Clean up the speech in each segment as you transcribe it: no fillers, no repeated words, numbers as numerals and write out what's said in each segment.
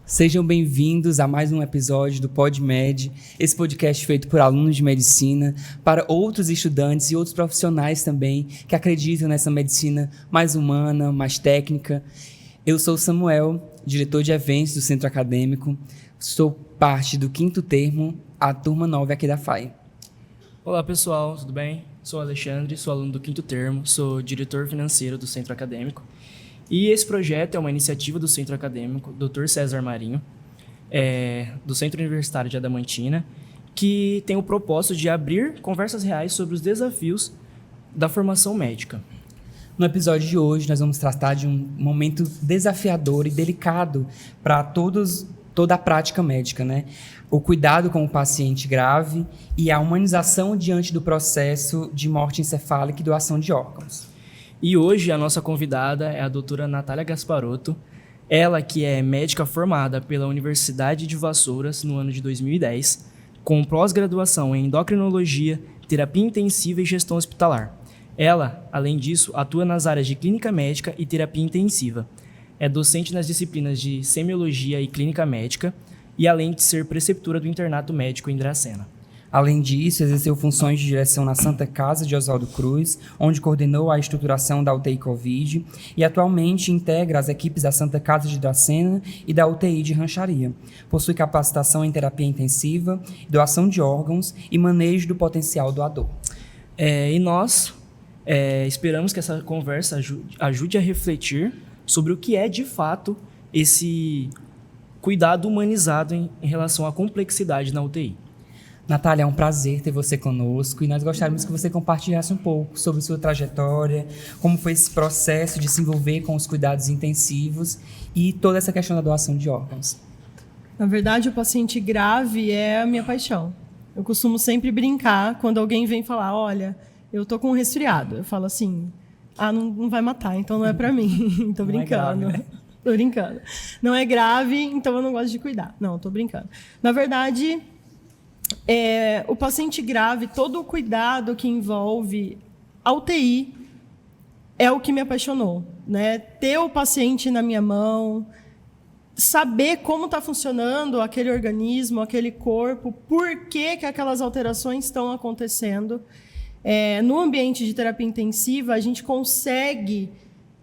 Sejam bem-vindos a mais um episódio do PodMed, esse podcast feito por alunos de medicina, para outros estudantes e outros profissionais também que acreditam nessa medicina mais humana, mais técnica. Eu sou o Samuel, diretor de eventos do Centro Acadêmico, sou parte do 5º termo, a turma 9 aqui da FAI. Olá pessoal, tudo bem? Sou o Alexandre, sou aluno do 5º termo, sou diretor financeiro do Centro Acadêmico. E esse projeto é uma iniciativa do Centro Acadêmico, Dr. César Marinho, do Centro Universitário de Adamantina, que tem o propósito de abrir conversas reais sobre os desafios da formação médica. No episódio de hoje, nós vamos tratar de um momento desafiador e delicado para toda a prática médica, né? O cuidado com o paciente grave e a humanização diante do processo de morte encefálica e doação de órgãos. E hoje a nossa convidada é a doutora Natália Gasparotto, ela que é médica formada pela Universidade de Vassouras no ano de 2010, com pós-graduação em endocrinologia, terapia intensiva e gestão hospitalar. Ela, além disso, atua nas áreas de clínica médica e terapia intensiva. É docente nas disciplinas de semiologia e clínica médica e além de ser preceptora do internato médico em Dracena. Além disso, exerceu funções de direção na Santa Casa de Oswaldo Cruz, onde coordenou a estruturação da UTI Covid e atualmente integra as equipes da Santa Casa de Dracena e da UTI de Rancharia. Possui capacitação em terapia intensiva, doação de órgãos e manejo do potencial doador. E nós esperamos que essa conversa ajude a refletir sobre o que é, de fato, esse cuidado humanizado em relação à complexidade na UTI. Natália, é um prazer ter você conosco e nós gostaríamos que você compartilhasse um pouco sobre sua trajetória, como foi esse processo de se envolver com os cuidados intensivos e toda essa questão da doação de órgãos. Na verdade, o paciente grave é a minha paixão. Eu costumo sempre brincar quando alguém vem falar, olha, eu tô com um resfriado. Eu falo assim, não vai matar, então não é pra mim. Tô brincando. Não é grave, né? Tô brincando. Não é grave, então eu não gosto de cuidar. Não, tô brincando. Na verdade, o paciente grave, todo o cuidado que envolve a UTI é o que me apaixonou, né? Ter o paciente na minha mão, saber como está funcionando aquele organismo, aquele corpo, por que aquelas alterações estão acontecendo. No ambiente de terapia intensiva, a gente consegue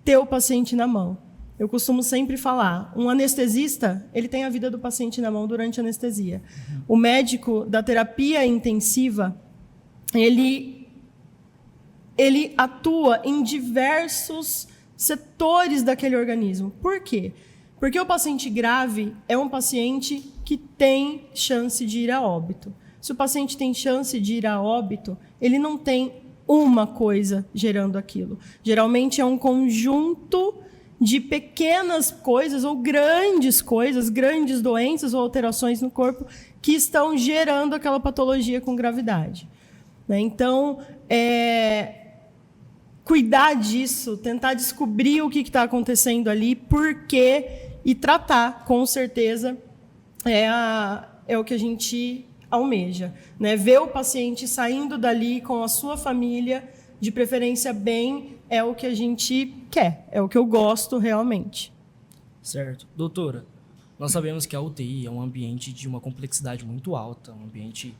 ter o paciente na mão. Eu costumo sempre falar, um anestesista, ele tem a vida do paciente na mão durante a anestesia. O médico da terapia intensiva, ele atua em diversos setores daquele organismo. Por quê? Porque o paciente grave é um paciente que tem chance de ir a óbito. Se o paciente tem chance de ir a óbito, ele não tem uma coisa gerando aquilo. Geralmente é um conjunto de pequenas coisas ou grandes coisas, grandes doenças ou alterações no corpo que estão gerando aquela patologia com gravidade. Né? Então, cuidar disso, tentar descobrir o que está acontecendo ali, por quê, e tratar, com certeza, é o que a gente almeja. Né? Ver o paciente saindo dali com a sua família, de preferência bem, é o que a gente quer, é o que eu gosto realmente. Certo. Doutora, nós sabemos que a UTI é um ambiente de uma complexidade muito alta, um ambiente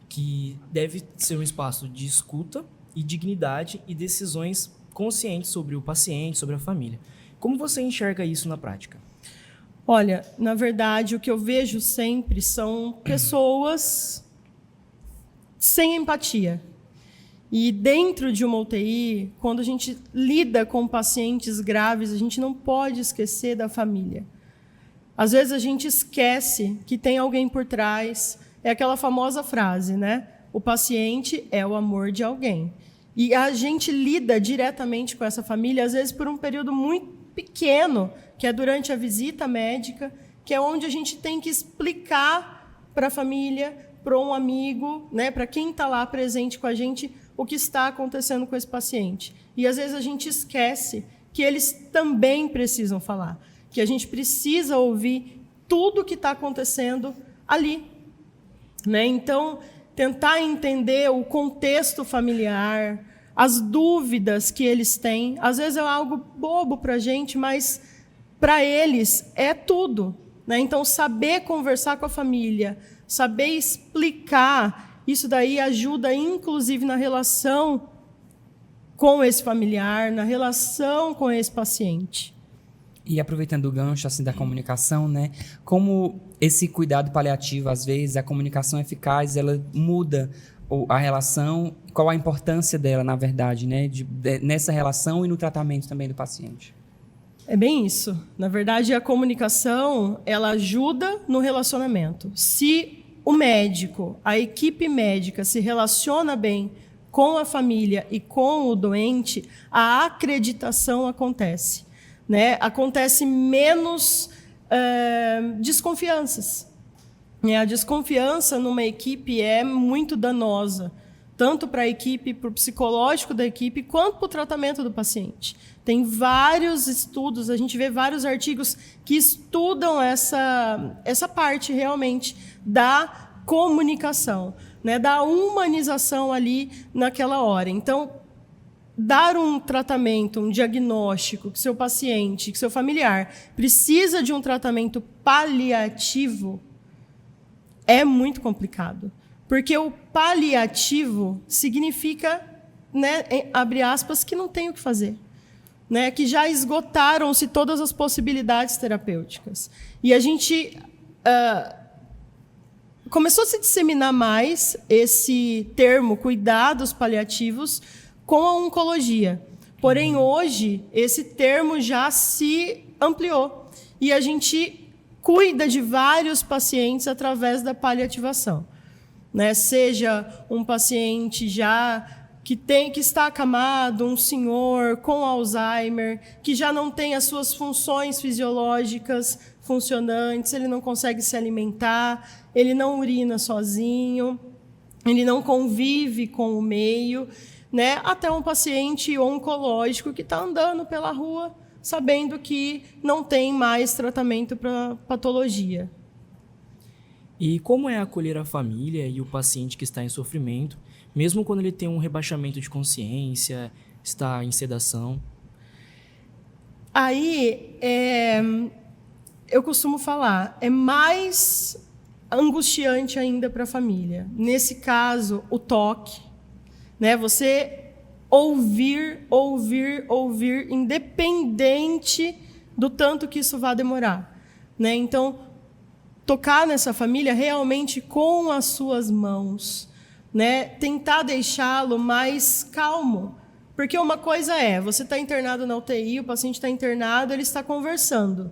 que deve ser um espaço de escuta e dignidade e decisões conscientes sobre o paciente, sobre a família. Como você enxerga isso na prática? Olha, na verdade, o que eu vejo sempre são pessoas sem empatia. E dentro de uma UTI, quando a gente lida com pacientes graves, a gente não pode esquecer da família. Às vezes a gente esquece que tem alguém por trás. É aquela famosa frase, né? O paciente é o amor de alguém. E a gente lida diretamente com essa família, às vezes por um período muito pequeno, que é durante a visita médica, que é onde a gente tem que explicar para a família, para um amigo, né? Para quem está lá presente com a gente, o que está acontecendo com esse paciente. E, às vezes, a gente esquece que eles também precisam falar, que a gente precisa ouvir tudo o que está acontecendo ali. Né? Então, tentar entender o contexto familiar, as dúvidas que eles têm. Às vezes é algo bobo para a gente, mas para eles é tudo. né? Então, saber conversar com a família, saber explicar, isso daí ajuda, inclusive, na relação com esse familiar, na relação com esse paciente. E aproveitando o gancho assim, da comunicação, né? Como esse cuidado paliativo, às vezes, a comunicação eficaz, ela muda a relação, qual a importância dela, na verdade, né? Nessa relação e no tratamento também do paciente. É bem isso. Na verdade, a comunicação, ela ajuda no relacionamento. Se o médico, a equipe médica se relaciona bem com a família e com o doente, a acreditação acontece, né? Acontece menos desconfianças. A desconfiança numa equipe é muito danosa, tanto para a equipe, para o psicológico da equipe, quanto para o tratamento do paciente. Tem vários estudos, a gente vê vários artigos que estudam essa parte realmente da comunicação, né, da humanização ali naquela hora. Então, dar um tratamento, um diagnóstico que seu paciente, que seu familiar precisa de um tratamento paliativo é muito complicado. Porque o paliativo significa, né, abre aspas, que não tem o que fazer. Né, que já esgotaram-se todas as possibilidades terapêuticas. E a gente começou a se disseminar mais esse termo, cuidados paliativos, com a oncologia. Porém, hoje, esse termo já se ampliou. E a gente cuida de vários pacientes através da paliativação. Né? Seja um paciente já que está acamado, um senhor com Alzheimer, que já não tem as suas funções fisiológicas funcionantes, ele não consegue se alimentar, ele não urina sozinho, ele não convive com o meio, né? Até um paciente oncológico que está andando pela rua sabendo que não tem mais tratamento para patologia. E como é acolher a família e o paciente que está em sofrimento, mesmo quando ele tem um rebaixamento de consciência, está em sedação? Aí, eu costumo falar, é mais angustiante ainda para a família. Nesse caso, o toque, né? Você ouvir, independente do tanto que isso vai demorar, né? Então, tocar nessa família realmente com as suas mãos, né? Tentar deixá-lo mais calmo. Porque uma coisa você está internado na UTI, o paciente está internado, ele está conversando.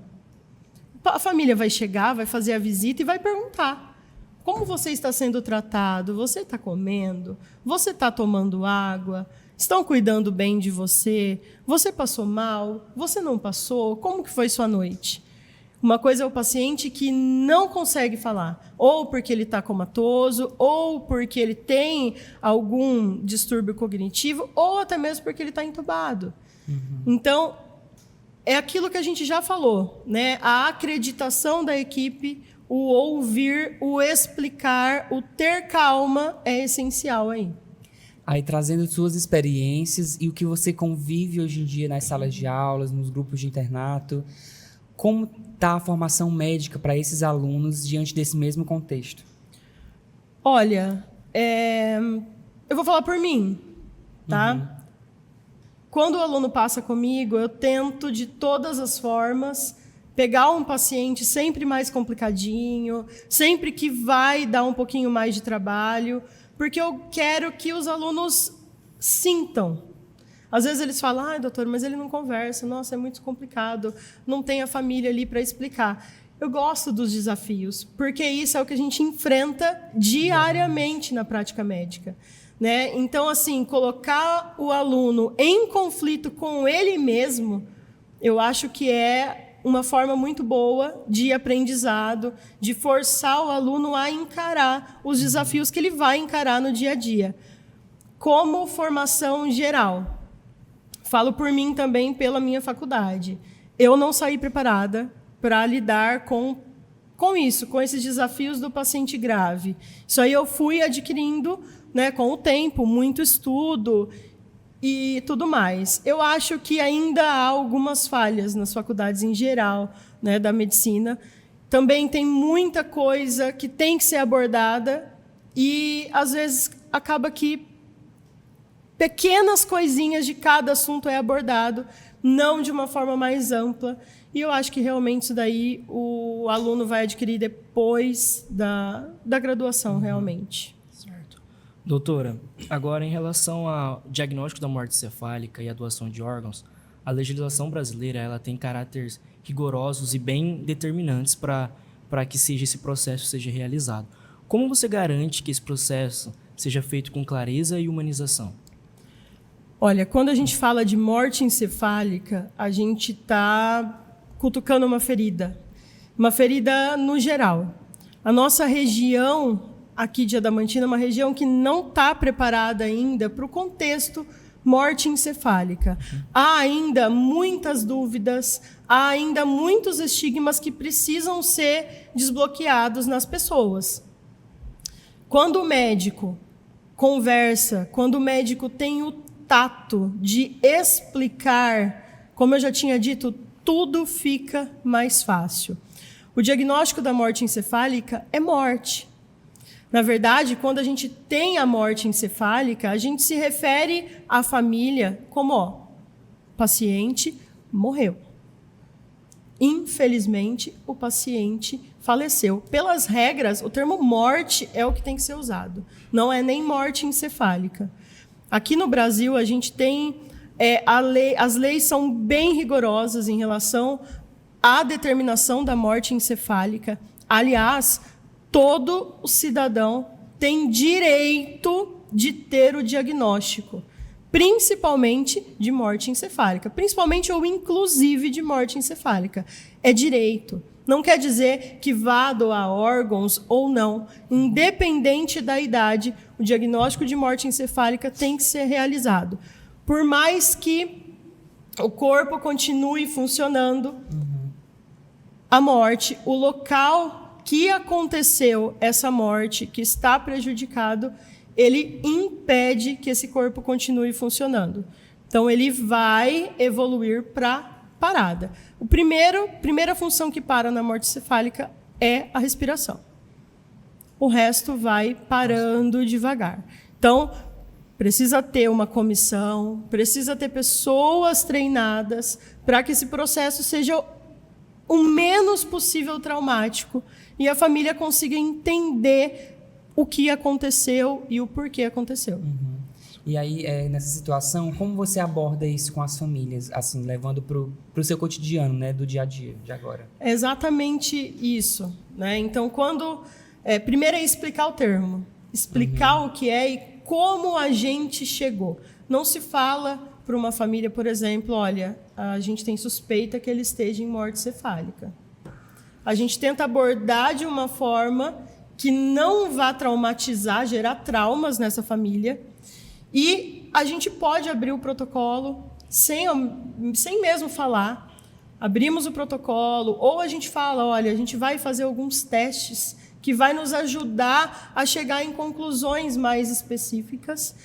A família vai chegar, vai fazer a visita e vai perguntar: como você está sendo tratado? Você está comendo? Você está tomando água? Estão cuidando bem de você? Você passou mal? Você não passou? Como que foi sua noite? Uma coisa é o paciente que não consegue falar, ou porque ele está comatoso, ou porque ele tem algum distúrbio cognitivo, ou até mesmo porque ele está entubado. Então, é aquilo que a gente já falou, né? A acreditação da equipe, o ouvir, o explicar, o ter calma é essencial aí. Aí, trazendo suas experiências e o que você convive hoje em dia nas salas de aulas, nos grupos de internato, como está a formação médica para esses alunos diante desse mesmo contexto? Olha, eu vou falar por mim, tá? Quando o aluno passa comigo, eu tento, de todas as formas, pegar um paciente sempre mais complicadinho, sempre que vai dar um pouquinho mais de trabalho, porque eu quero que os alunos sintam. Às vezes eles falam: doutor, mas ele não conversa, nossa, é muito complicado, não tem a família ali para explicar. Eu gosto dos desafios, porque isso é o que a gente enfrenta diariamente na prática médica. Né? Então, assim, colocar o aluno em conflito com ele mesmo, eu acho que é uma forma muito boa de aprendizado, de forçar o aluno a encarar os desafios que ele vai encarar no dia a dia. Como formação geral, falo por mim também, pela minha faculdade. Eu não saí preparada para lidar com isso, com esses desafios do paciente grave. Isso aí eu fui adquirindo, né, com o tempo, muito estudo e tudo mais. Eu acho que ainda há algumas falhas nas faculdades em geral, né, da medicina, também tem muita coisa que tem que ser abordada e, às vezes, acaba que pequenas coisinhas de cada assunto é abordado, não de uma forma mais ampla. E eu acho que realmente isso daí o aluno vai adquirir depois da graduação, realmente. Certo. Doutora, agora em relação ao diagnóstico da morte cefálica e a doação de órgãos, a legislação brasileira ela tem caráteres rigorosos e bem determinantes para que esse processo seja realizado. Como você garante que esse processo seja feito com clareza e humanização? Olha, quando a gente fala de morte encefálica, a gente está cutucando uma ferida no geral. A nossa região aqui de Adamantina é uma região que não está preparada ainda para o contexto morte encefálica. Há ainda muitas dúvidas, há ainda muitos estigmas que precisam ser desbloqueados nas pessoas. Quando o médico conversa, quando o médico tem o tato de explicar, como eu já tinha dito, tudo fica mais fácil. O diagnóstico da morte encefálica é morte. Na verdade, quando a gente tem a morte encefálica, a gente se refere à família como, paciente morreu. Infelizmente, o paciente faleceu. Pelas regras, o termo morte é o que tem que ser usado. Não é nem morte encefálica. Aqui no Brasil, a gente tem as leis são bem rigorosas em relação à determinação da morte encefálica. Aliás, todo cidadão tem direito de ter o diagnóstico, principalmente de morte encefálica, principalmente ou inclusive de morte encefálica. É direito. Não quer dizer que vá doar órgãos ou não. Independente da idade, o diagnóstico de morte encefálica tem que ser realizado. Por mais que o corpo continue funcionando, a morte, o local que aconteceu essa morte, que está prejudicado, ele impede que esse corpo continue funcionando. Então, ele vai evoluir para parada. Primeira função que para na morte cefálica é a respiração. O resto vai parando devagar. Então, precisa ter uma comissão, precisa ter pessoas treinadas para que esse processo seja o menos possível traumático e a família consiga entender o que aconteceu e o porquê aconteceu. E aí, nessa situação, como você aborda isso com as famílias, assim, levando para o seu cotidiano, né, do dia a dia, de agora? É exatamente isso, né? Então, primeiro é explicar o termo, explicar o que é e como a gente chegou. Não se fala para uma família, por exemplo, olha, a gente tem suspeita que ele esteja em morte cefálica. A gente tenta abordar de uma forma que não vá traumatizar, gerar traumas nessa família. E a gente pode abrir o protocolo sem mesmo falar. Abrimos o protocolo, ou a gente fala, olha, a gente vai fazer alguns testes que vai nos ajudar a chegar em conclusões mais específicas.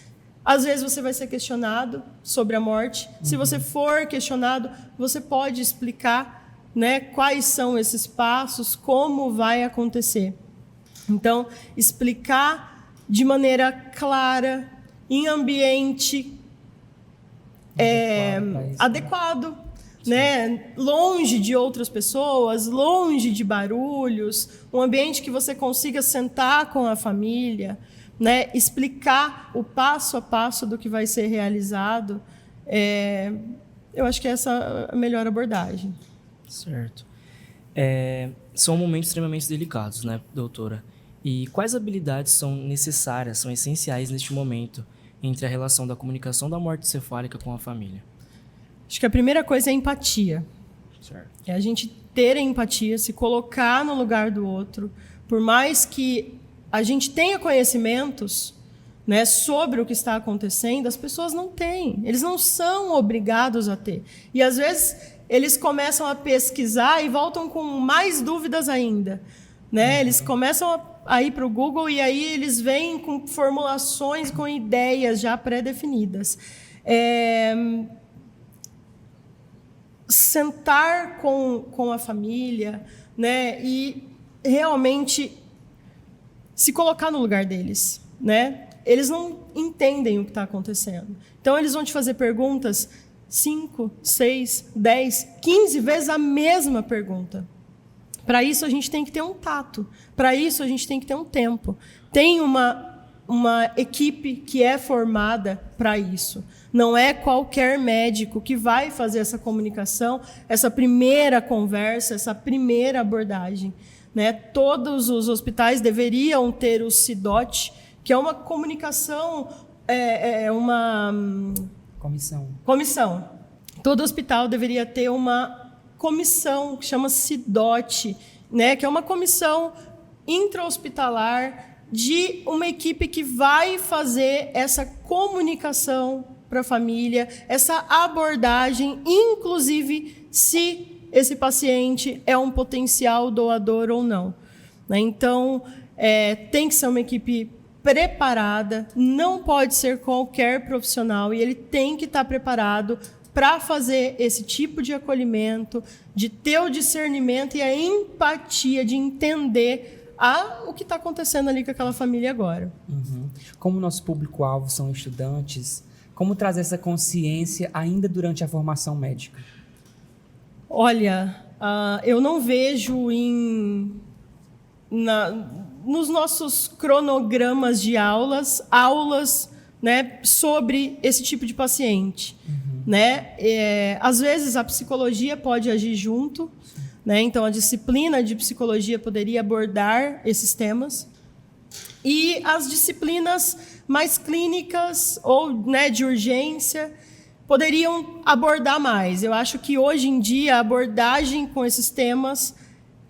Às vezes você vai ser questionado sobre a morte. Se você for questionado, você pode explicar, né, quais são esses passos, como vai acontecer. Então, explicar de maneira clara, em ambiente adequado, né? Longe de outras pessoas, longe de barulhos, um ambiente que você consiga sentar com a família, né? Explicar o passo a passo do que vai ser realizado. Eu acho que essa é a melhor abordagem. Certo. São momentos extremamente delicados, né, doutora? E quais habilidades são necessárias, são essenciais neste momento entre a relação da comunicação da morte cefálica com a família? Acho que a primeira coisa é a empatia. Certo. É a gente ter a empatia, se colocar no lugar do outro. Por mais que a gente tenha conhecimentos, né, sobre o que está acontecendo, as pessoas não têm. Eles não são obrigados a ter. E, às vezes, eles começam a pesquisar e voltam com mais dúvidas ainda. Né? Eles começam a ir para o Google e aí eles vêm com formulações, com ideias já pré-definidas. Sentar com a família, né? E realmente se colocar no lugar deles, né? Eles não entendem o que está acontecendo. Então, eles vão te fazer perguntas 5, 6, 10, 15 vezes a mesma pergunta. Para isso, a gente tem que ter um tato. Para isso, a gente tem que ter um tempo. Tem uma equipe que é formada para isso. Não é qualquer médico que vai fazer essa comunicação, essa primeira conversa, essa primeira abordagem, né? Todos os hospitais deveriam ter o CIDOT, que é uma comunicação, uma comissão. Todo hospital deveria ter uma comissão que chama CIDOT, né? Que é uma comissão intra-hospitalar de uma equipe que vai fazer essa comunicação para a família, essa abordagem, inclusive se esse paciente é um potencial doador ou não, né? Então, tem que ser uma equipe preparada, não pode ser qualquer profissional, e ele tem que estar preparado para fazer esse tipo de acolhimento, de ter o discernimento e a empatia de entender o que está acontecendo ali com aquela família agora. Uhum. Como o nosso público-alvo são estudantes, como trazer essa consciência ainda durante a formação médica? Olha, eu não vejo nos nossos cronogramas de aulas, né, sobre esse tipo de paciente. Uhum. Né? Às vezes, a psicologia pode agir junto, né? Então, a disciplina de psicologia poderia abordar esses temas. E as disciplinas mais clínicas ou, né, de urgência poderiam abordar mais. Eu acho que, hoje em dia, a abordagem com esses temas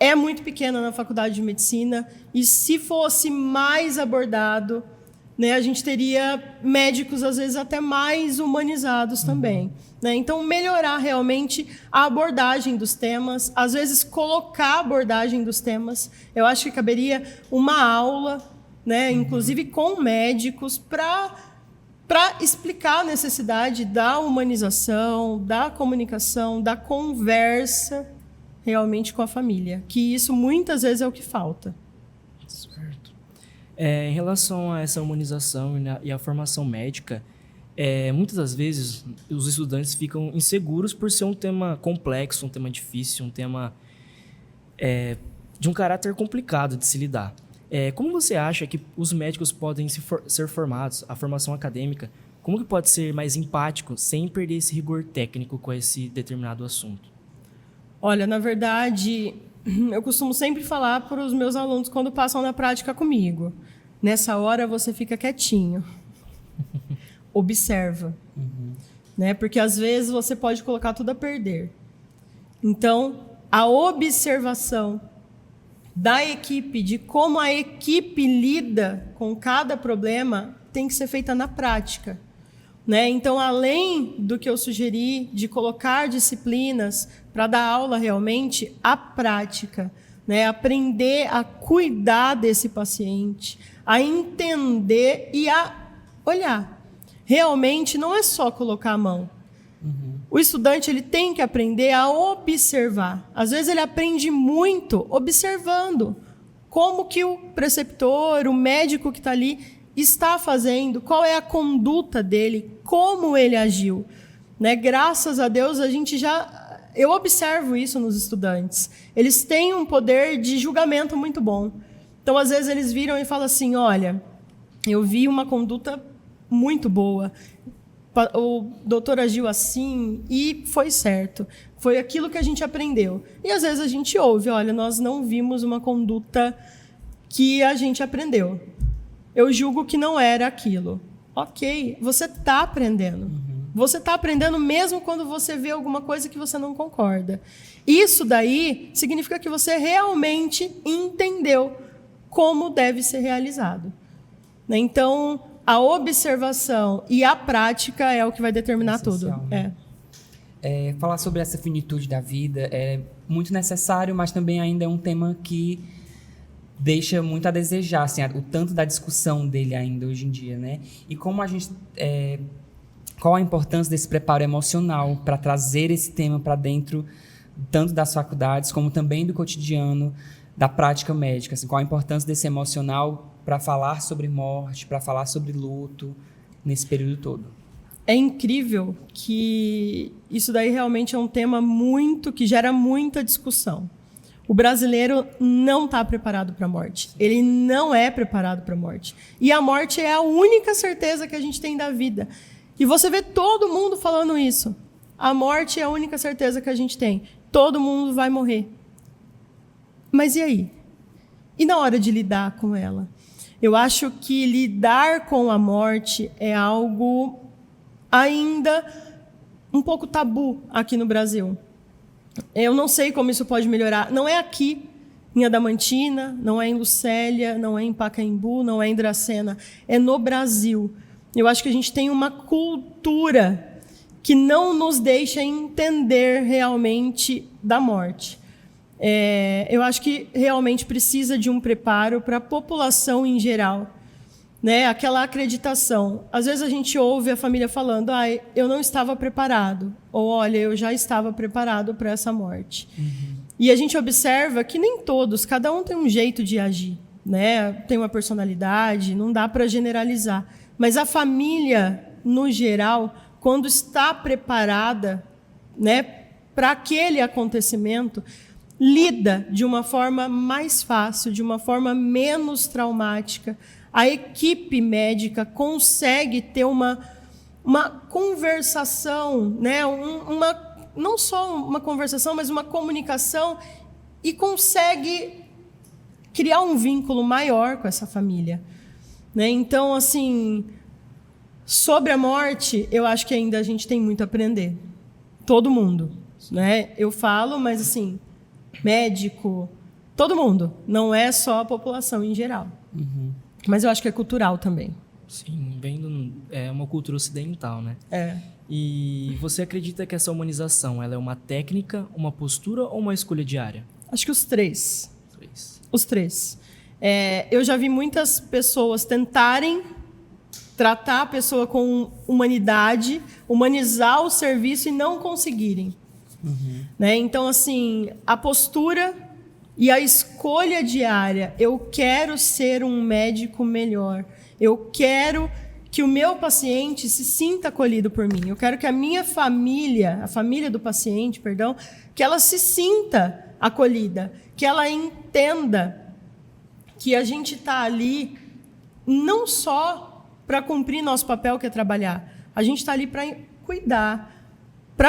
é muito pequena na faculdade de medicina. E, se fosse mais abordado, né, a gente teria médicos, às vezes, até mais humanizados também. Né? Então, melhorar realmente a abordagem dos temas, às vezes colocar a abordagem dos temas. Eu acho que caberia uma aula, né, inclusive com médicos, para explicar a necessidade da humanização, da comunicação, da conversa realmente com a família. Que isso, muitas vezes, é o que falta. Certo. Em relação a essa humanização e a formação médica, muitas das vezes os estudantes ficam inseguros por ser um tema complexo, um tema difícil, um tema de um caráter complicado de se lidar. Como você acha que os médicos podem ser formados, a formação acadêmica, como que pode ser mais empático sem perder esse rigor técnico com esse determinado assunto? Olha, na verdade, eu costumo sempre falar para os meus alunos quando passam na prática comigo. Nessa hora você fica quietinho. Observa. Né? Porque às vezes você pode colocar tudo a perder. Então, a observação da equipe, de como a equipe lida com cada problema, tem que ser feita na prática. Né? Então, além do que eu sugeri de colocar disciplinas para dar aula realmente, a prática, né? Aprender a cuidar desse paciente, a entender e a olhar. Realmente não é só colocar a mão. O estudante, ele tem que aprender a observar. Às vezes ele aprende muito observando como que o preceptor, o médico que está ali, está fazendo, qual é a conduta dele, como ele agiu. Né? Graças a Deus, eu observo isso nos estudantes. Eles têm um poder de julgamento muito bom. Então, às vezes, eles viram e falam assim, olha, eu vi uma conduta muito boa, o doutor agiu assim e foi certo. Foi aquilo que a gente aprendeu. E, às vezes, a gente ouve, olha, nós não vimos uma conduta que a gente aprendeu. Eu julgo que não era aquilo. Ok, você está aprendendo. Você está aprendendo mesmo quando você vê alguma coisa que você não concorda. Isso daí significa que você realmente entendeu como deve ser realizado. Né? Então, a observação e a prática é o que vai determinar tudo. Né? Falar sobre essa finitude da vida é muito necessário, mas também ainda é um tema que deixa muito a desejar, assim, o tanto da discussão dele ainda hoje em dia, né? E como a gente... qual a importância desse preparo emocional para trazer esse tema para dentro tanto das faculdades como também do cotidiano da prática médica? Assim, qual a importância desse emocional para falar sobre morte, para falar sobre luto nesse período todo? É incrível que isso daí realmente é um tema que gera muita discussão. O brasileiro não está preparado para a morte. Ele não é preparado para a morte. E a morte é a única certeza que a gente tem da vida. E você vê todo mundo falando isso. A morte é a única certeza que a gente tem. Todo mundo vai morrer. Mas e aí? E na hora de lidar com ela? Eu acho que lidar com a morte é algo ainda um pouco tabu aqui no Brasil. Eu não sei como isso pode melhorar. Não é aqui, em Adamantina, não é em Lucélia, não é em Pacaembu, não é em Dracena. É no Brasil. Eu acho que a gente tem uma cultura que não nos deixa entender realmente da morte. Eu acho que realmente precisa de um preparo para a população em geral. Né? Aquela acreditação. Às vezes a gente ouve a família falando, eu não estava preparado. Ou, olha, eu já estava preparado para essa morte. Uhum. E a gente observa que nem todos, cada um tem um jeito de agir. Né? Tem uma personalidade, não dá para generalizar. Mas a família, no geral, quando está preparada, né, para aquele acontecimento, lida de uma forma mais fácil, de uma forma menos traumática. A equipe médica consegue ter uma conversação, né? Não só uma conversação, mas uma comunicação, e consegue criar um vínculo maior com essa família. Né? Então, assim, sobre a morte, eu acho que ainda a gente tem muito a aprender. Todo mundo. Né? Eu falo, mas assim, médico, todo mundo. Não é só a população em geral. Uhum. Mas eu acho que é cultural também. Sim, é uma cultura ocidental, né? É. E você acredita que essa humanização ela é uma técnica, uma postura ou uma escolha diária? Acho que os três. Os três. Eu já vi muitas pessoas tentarem tratar a pessoa com humanidade, humanizar o serviço e não conseguirem. Uhum. Né? Então, assim, a postura e a escolha diária, eu quero ser um médico melhor, eu quero que o meu paciente se sinta acolhido por mim, eu quero que a minha família, a família do paciente, perdão, que ela se sinta acolhida, que ela entenda que a gente está ali não só para cumprir nosso papel, que é trabalhar, a gente está ali para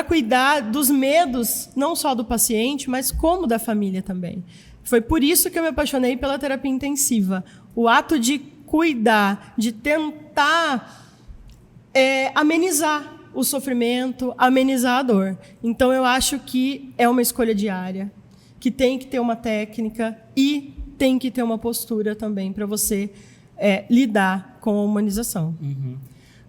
cuidar dos medos, não só do paciente, mas como da família também. Foi por isso que eu me apaixonei pela terapia intensiva. O ato de cuidar, de tentar amenizar o sofrimento, amenizar a dor. Então, eu acho que é uma escolha diária, que tem que ter uma técnica e tem que ter uma postura também para você lidar com a humanização. Uhum.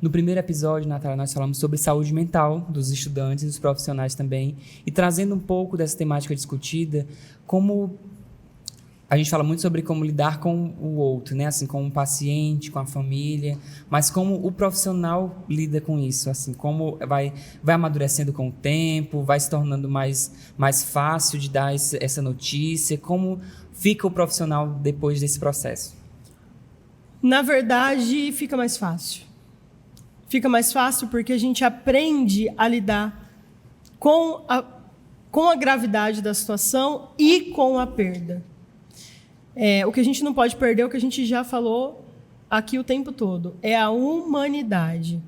No primeiro episódio, Natália, nós falamos sobre saúde mental dos estudantes e dos profissionais também, e trazendo um pouco dessa temática discutida, como a gente fala muito sobre como lidar com o outro, né? Assim, com o paciente, com a família, mas como o profissional lida com isso, assim, como vai amadurecendo com o tempo, vai se tornando mais fácil de dar essa notícia, como fica o profissional depois desse processo? Na verdade, fica mais fácil. Fica mais fácil porque a gente aprende a lidar com a gravidade da situação e com a perda. O que a gente não pode perder, o que a gente já falou aqui o tempo todo, é a humanidade.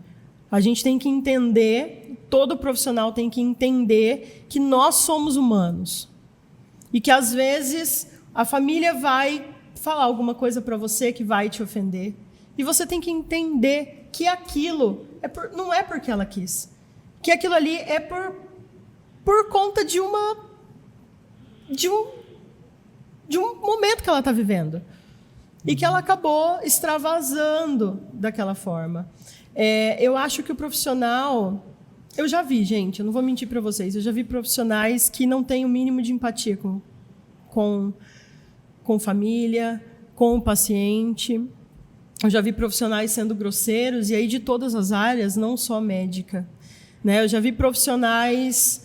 A gente tem que entender, todo profissional tem que entender que nós somos humanos. E que, às vezes, a família vai falar alguma coisa para você que vai te ofender. E você tem que entender que aquilo não é porque ela quis. Que aquilo ali é por conta de um momento que ela está vivendo. E que ela acabou extravasando daquela forma. Eu acho que o profissional... Eu já vi, gente, eu não vou mentir para vocês, eu já vi profissionais que não têm o mínimo de empatia com família, com o paciente. Eu já vi profissionais sendo grosseiros, e aí de todas as áreas, não só médica. Né? Eu já vi profissionais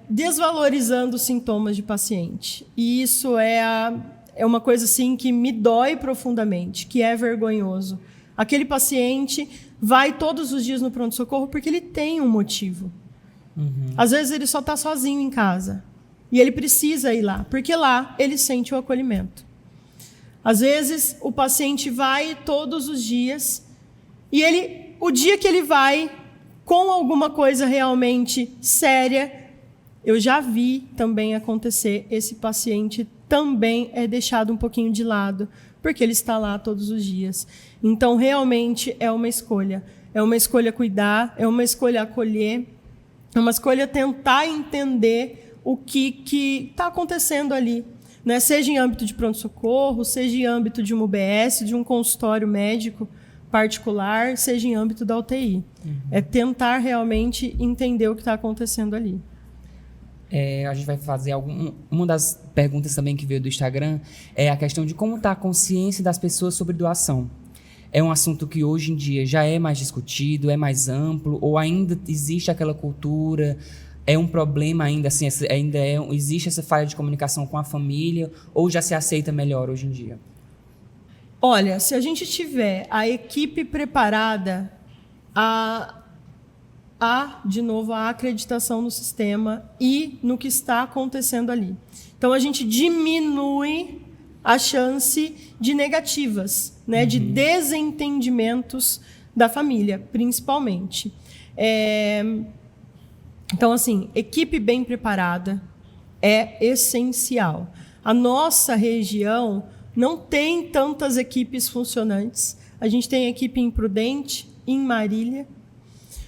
desvalorizando os sintomas de paciente. E isso é uma coisa assim que me dói profundamente, que é vergonhoso. Aquele paciente vai todos os dias no pronto-socorro porque ele tem um motivo. Às vezes ele só está sozinho em casa e ele precisa ir lá, porque lá ele sente o acolhimento. Às vezes o paciente vai todos os dias e o dia que ele vai com alguma coisa realmente séria, eu já vi também acontecer, esse paciente também é deixado um pouquinho de lado, porque ele está lá todos os dias. Então, realmente, é uma escolha. É uma escolha cuidar, é uma escolha acolher, é uma escolha tentar entender o que está acontecendo ali. Né? Seja em âmbito de pronto-socorro, seja em âmbito de uma UBS, de um consultório médico particular, seja em âmbito da UTI. É tentar realmente entender o que está acontecendo ali. A gente vai fazer uma das perguntas também que veio do Instagram é a questão de como está a consciência das pessoas sobre doação. É um assunto que hoje em dia já é mais discutido, é mais amplo, ou ainda existe aquela cultura, é um problema ainda, assim, existe essa falha de comunicação com a família, ou já se aceita melhor hoje em dia? Olha, se a gente tiver a equipe preparada, de novo, a acreditação no sistema e no que está acontecendo ali. Então, a gente diminui a chance de negativas, né, de desentendimentos da família, principalmente. Então, assim, equipe bem preparada é essencial. A nossa região não tem tantas equipes funcionantes. A gente tem equipe em Prudente, em Marília.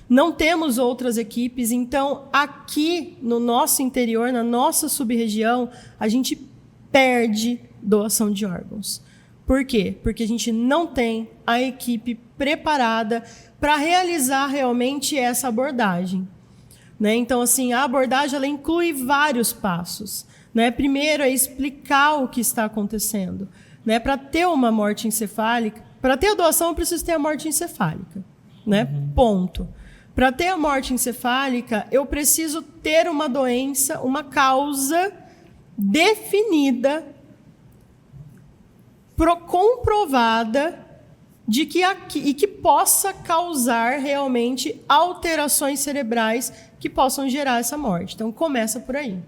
Não temos outras equipes. Então, aqui no nosso interior, na nossa sub-região, a gente perde doação de órgãos. Por quê? Porque a gente não tem a equipe preparada para realizar realmente essa abordagem. Né? Então, assim, a abordagem ela inclui vários passos. Né? Primeiro é explicar o que está acontecendo. Né? Para ter uma morte encefálica, para ter a doação, eu preciso ter a morte encefálica. Né? Ponto. Para ter a morte encefálica, eu preciso ter uma doença, uma causa definida, comprovada, e que possa causar realmente alterações cerebrais que possam gerar essa morte. Então, começa por aí.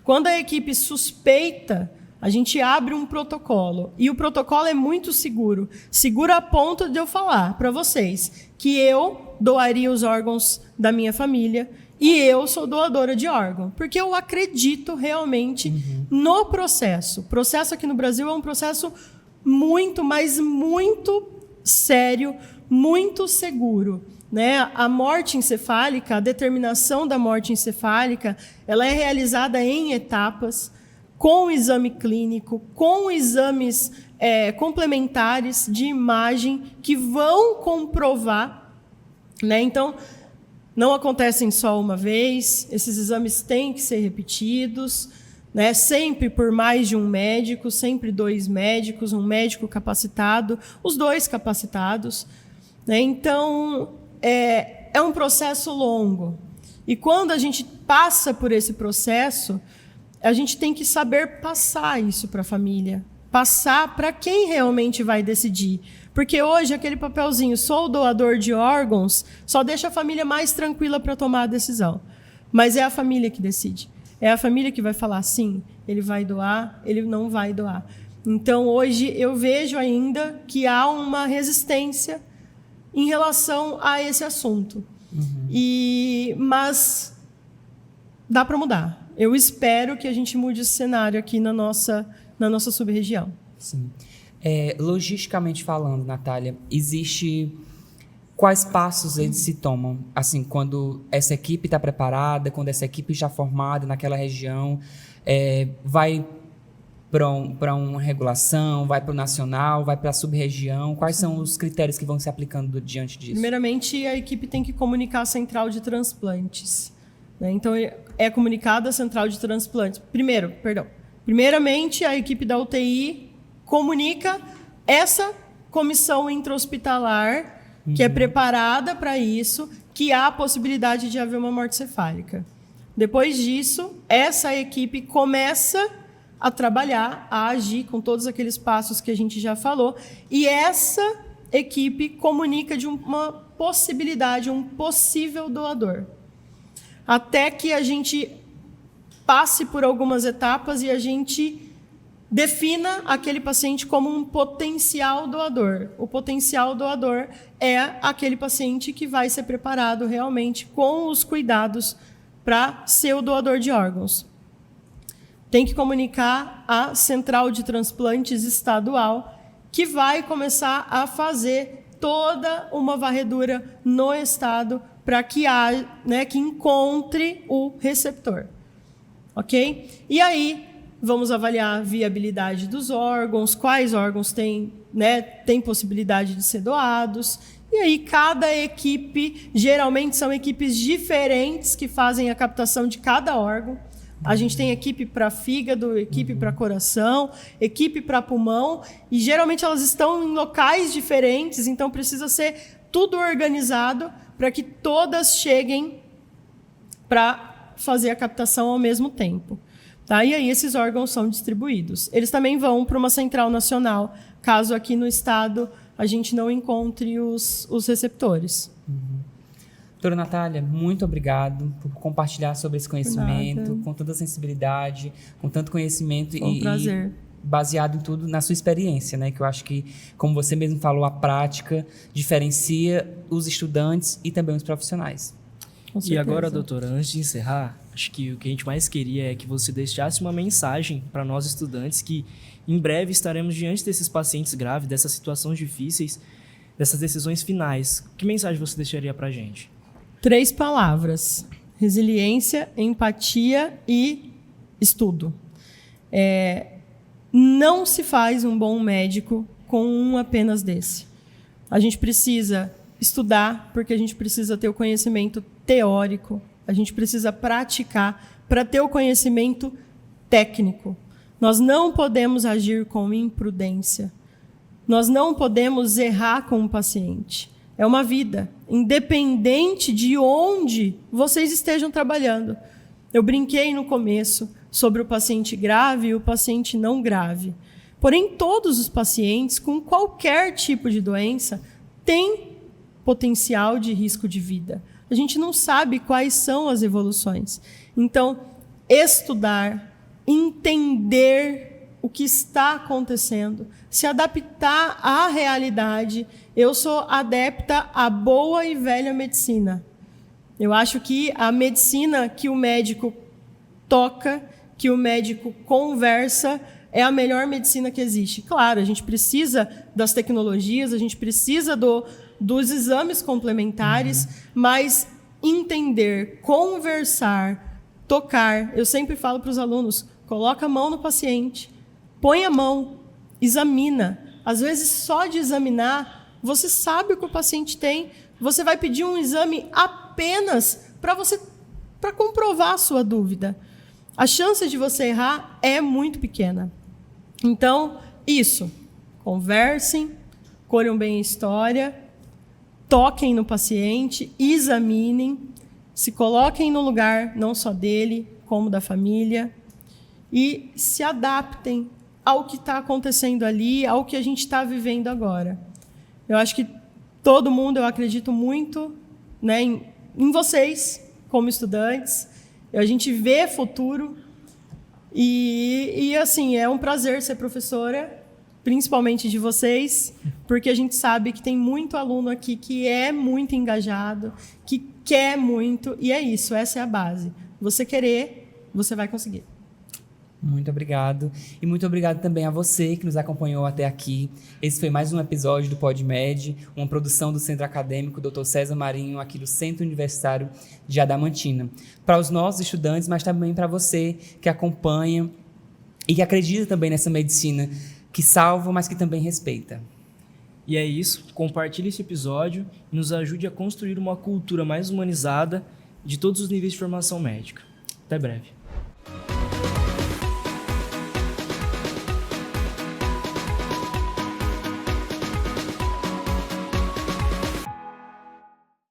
Quando a equipe suspeita, a gente abre um protocolo. E o protocolo é muito seguro. Seguro a ponto de eu falar para vocês que eu doaria os órgãos da minha família e eu sou doadora de órgão. Porque eu acredito realmente no processo. O processo aqui no Brasil é um processo muito, mas muito sério, muito seguro. Né? A morte encefálica, a determinação da morte encefálica, ela é realizada em etapas, com exame clínico, com exames complementares de imagem que vão comprovar. Né? Então, não acontecem só uma vez, esses exames têm que ser repetidos, né? Sempre por mais de um médico, sempre 2 médicos, um médico capacitado, os 2 capacitados. Né? Então, é um processo longo. E quando a gente passa por esse processo, a gente tem que saber passar isso para a família, passar para quem realmente vai decidir. Porque hoje aquele papelzinho, sou doador de órgãos, só deixa a família mais tranquila para tomar a decisão. Mas é a família que decide. É a família que vai falar, sim, ele vai doar, ele não vai doar. Então, hoje, eu vejo ainda que há uma resistência em relação a esse assunto. Mas dá para mudar. Eu espero que a gente mude esse cenário aqui na nossa sub-região. Sim. Logisticamente falando, Natália, quais passos eles se tomam? Assim, quando essa equipe está preparada, quando essa equipe está formada naquela região, vai para uma regulação, vai para o nacional, vai para a sub-região? Quais são os critérios que vão se aplicando diante disso? Primeiramente, a equipe tem que comunicar a central de transplantes. Né? Então, é comunicada a central de transplantes. Primeiramente, a equipe da UTI comunica essa comissão intra-hospitalar que é preparada para isso, que há a possibilidade de haver uma morte cefálica. Depois disso, essa equipe começa a trabalhar, a agir com todos aqueles passos que a gente já falou, e essa equipe comunica de uma possibilidade, um possível doador. Até que a gente passe por algumas etapas e a gente defina aquele paciente como um potencial doador. O potencial doador é aquele paciente que vai ser preparado realmente com os cuidados para ser o doador de órgãos. Tem que comunicar à Central de Transplantes Estadual, que vai começar a fazer toda uma varredura no estado para que que encontre o receptor. Ok? E aí, vamos avaliar a viabilidade dos órgãos, quais órgãos têm possibilidade de ser doados. E aí, cada equipe, geralmente são equipes diferentes que fazem a captação de cada órgão. A gente tem equipe para fígado, equipe para coração, equipe para pulmão, e geralmente elas estão em locais diferentes, então precisa ser tudo organizado para que todas cheguem para fazer a captação ao mesmo tempo. Tá? E aí esses órgãos são distribuídos. Eles também vão para uma central nacional, caso aqui no estado a gente não encontre os receptores. Doutora Natália, muito obrigado por compartilhar sobre esse conhecimento, com tanta sensibilidade, com tanto conhecimento Foi um prazer. Baseado em tudo na sua experiência, né? Que eu acho que, como você mesmo falou, a prática diferencia os estudantes e também os profissionais. E agora, doutora, antes de encerrar, acho que o que a gente mais queria é que você deixasse uma mensagem para nós estudantes que em breve estaremos diante desses pacientes graves, dessas situações difíceis, dessas decisões finais. Que mensagem você deixaria para a gente? 3 palavras: resiliência, empatia e estudo. Não se faz um bom médico com um apenas desse. A gente precisa estudar, porque a gente precisa ter o conhecimento teórico, a gente precisa praticar para ter o conhecimento técnico. Nós não podemos agir com imprudência. Nós não podemos errar com o paciente. É uma vida, independente de onde vocês estejam trabalhando. Eu brinquei no começo sobre o paciente grave e o paciente não grave. Porém, todos os pacientes com qualquer tipo de doença têm potencial de risco de vida. A gente não sabe quais são as evoluções. Então, estudar, entender o que está acontecendo, se adaptar à realidade. Eu sou adepta à boa e velha medicina. Eu acho que a medicina que o médico toca, que o médico conversa, é a melhor medicina que existe. Claro, a gente precisa das tecnologias, a gente precisa dos exames complementares, mas entender, conversar, tocar. Eu sempre falo para os alunos, coloca a mão no paciente, põe a mão, examina. Às vezes, só de examinar, você sabe o que o paciente tem. Você vai pedir um exame apenas para comprovar a sua dúvida. A chance de você errar é muito pequena. Então, isso. Conversem, colham bem a história, toquem no paciente, examinem, se coloquem no lugar não só dele, como da família, e se adaptem ao que está acontecendo ali, ao que a gente está vivendo agora. Eu acho que todo mundo, eu acredito muito, né, em vocês, como estudantes. A gente vê futuro e assim, é um prazer ser professora, principalmente de vocês, porque a gente sabe que tem muito aluno aqui que é muito engajado, que quer muito, e é isso, essa é a base. Você querer, você vai conseguir. Muito obrigado. E muito obrigado também a você que nos acompanhou até aqui. Esse foi mais um episódio do PodMed, uma produção do Centro Acadêmico Dr. César Marinho, aqui do Centro Universitário de Adamantina. Para os nossos estudantes, mas também para você que acompanha e que acredita também nessa medicina que salva, mas que também respeita. E é isso. Compartilhe esse episódio e nos ajude a construir uma cultura mais humanizada de todos os níveis de formação médica. Até breve.